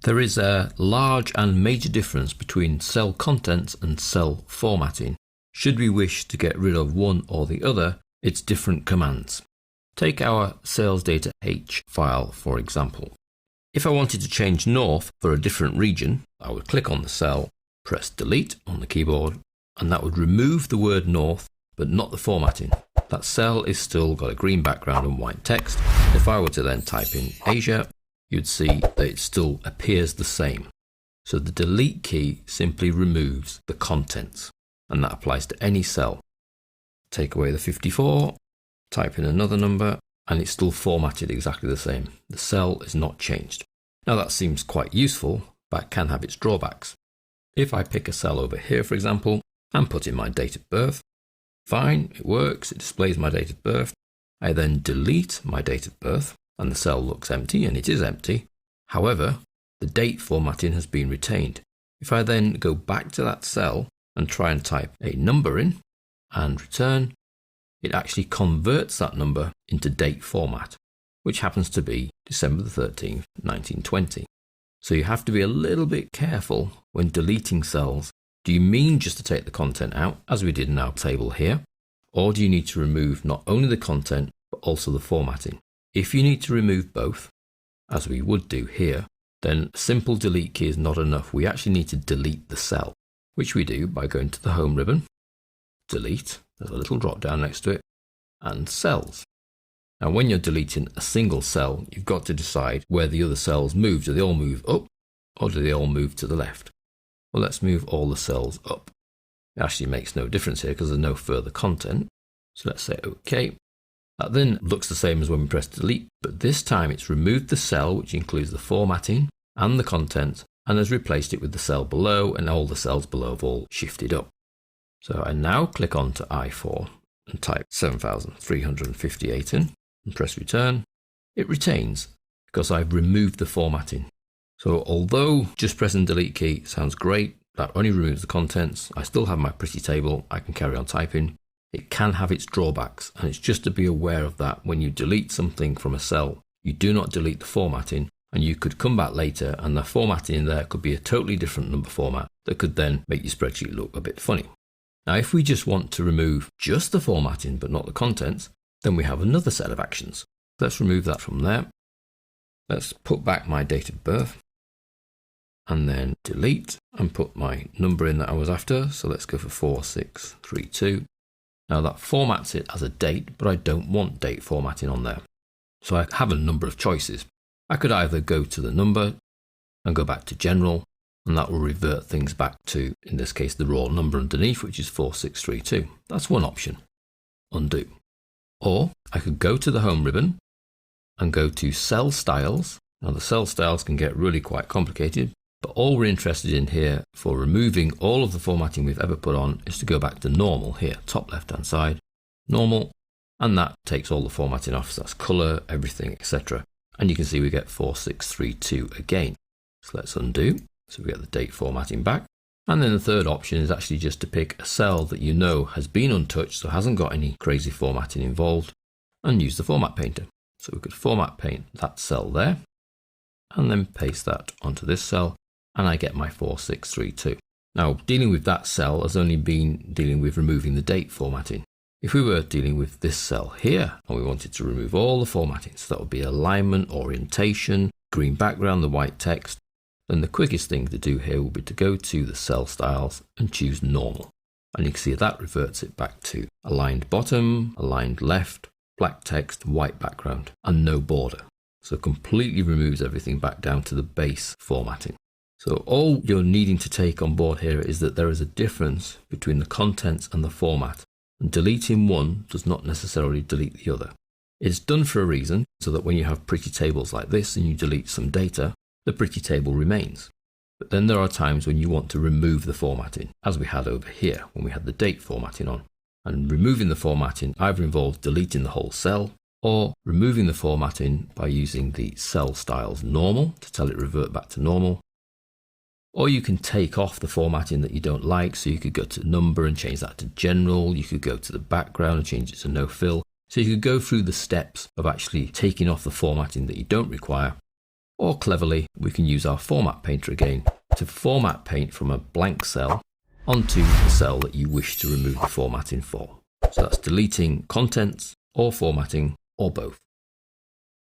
There is a large and major difference between cell contents and cell formatting. Should we wish to get rid of one or the other, it's different commands. Take our sales data H file for example. If I wanted to change north for a different region, I would click on the cell, press delete on the keyboard, and that would remove the word north, but not the formatting. That cell is still got a green background and white text. If I were to then type in Asia, you'd see that it still appears the same. So the delete key simply removes the contents, and that applies to any cell. Take away the 54, type in another number, and it's still formatted exactly the same. The cell is not changed. Now that seems quite useful, but it can have its drawbacks. If I pick a cell over here, for example, and put in my date of birth, fine, it works, it displays my date of birth. I then delete my date of birth, and the cell looks empty, and it is empty. However, the date formatting has been retained. If I then go back to that cell and try and type a number in and return, it actually converts that number into date format, which happens to be December the 13th, 1920. So you have to be a little bit careful when deleting cells. Do you mean just to take the content out, as we did in our table here? Or do you need to remove not only the content, but also the formatting? If you need to remove both, as we would do here, then a simple delete key is not enough. We actually need to delete the cell, which we do by going to the home ribbon, delete, there's a little drop down next to it, and cells. Now when you're deleting a single cell, you've got to decide where the other cells move. Do they all move up, or do they all move to the left? Well, let's move all the cells up. It actually makes no difference here because there's no further content. So let's say OK. That then looks the same as when we press delete, but this time it's removed the cell, which includes the formatting and the content, and has replaced it with the cell below, and all the cells below have all shifted up. So I now click on to I4 and type 7,358 in and press return. It retains because I've removed the formatting. So although just pressing the delete key sounds great, that only removes the contents, I still have my pretty table, I can carry on typing. It can have its drawbacks, and it's just to be aware of that. When you delete something from a cell, you do not delete the formatting, and you could come back later and the formatting in there could be a totally different number format that could then make your spreadsheet look a bit funny. Now if we just want to remove just the formatting but not the contents, then we have another set of actions. Let's remove that from there. Let's put back my date of birth and then delete and put my number in that I was after. So let's go for 4632. Now that formats it as a date, but I don't want date formatting on there. So I have a number of choices. I could either go to the number and go back to general, and that will revert things back to, in this case, the raw number underneath, which is 4632. That's one option. Undo. Or I could go to the home ribbon and go to cell styles. Now the cell styles can get really quite complicated, but all we're interested in here for removing all of the formatting we've ever put on is to go back to normal here, top left hand side, normal, and that takes all the formatting off, so that's color, everything, etc. And you can see we get 4632 again. So let's undo. So we get the date formatting back. And then the third option is actually just to pick a cell that you know has been untouched, so hasn't got any crazy formatting involved, and use the format painter. So we could format paint that cell there, and then paste that onto this cell, and I get my 4632. Now, dealing with that cell has only been dealing with removing the date formatting. If we were dealing with this cell here, and we wanted to remove all the formatting, so that would be alignment, orientation, green background, the white text, then the quickest thing to do here will be to go to the cell styles and choose normal. And you can see that reverts it back to aligned bottom, aligned left, black text, white background, and no border. So completely removes everything back down to the base formatting. So all you're needing to take on board here is that there is a difference between the contents and the format. And deleting one does not necessarily delete the other. It's done for a reason, so that when you have pretty tables like this and you delete some data, the pretty table remains. But then there are times when you want to remove the formatting, as we had over here when we had the date formatting on. And removing the formatting either involves deleting the whole cell, or removing the formatting by using the cell styles normal to tell it revert back to normal. Or you can take off the formatting that you don't like, so you could go to number and change that to general. You could go to the background and change it to no fill. So you could go through the steps of actually taking off the formatting that you don't require. Or cleverly, we can use our Format Painter again to format paint from a blank cell onto the cell that you wish to remove the formatting for. So that's deleting contents or formatting or both.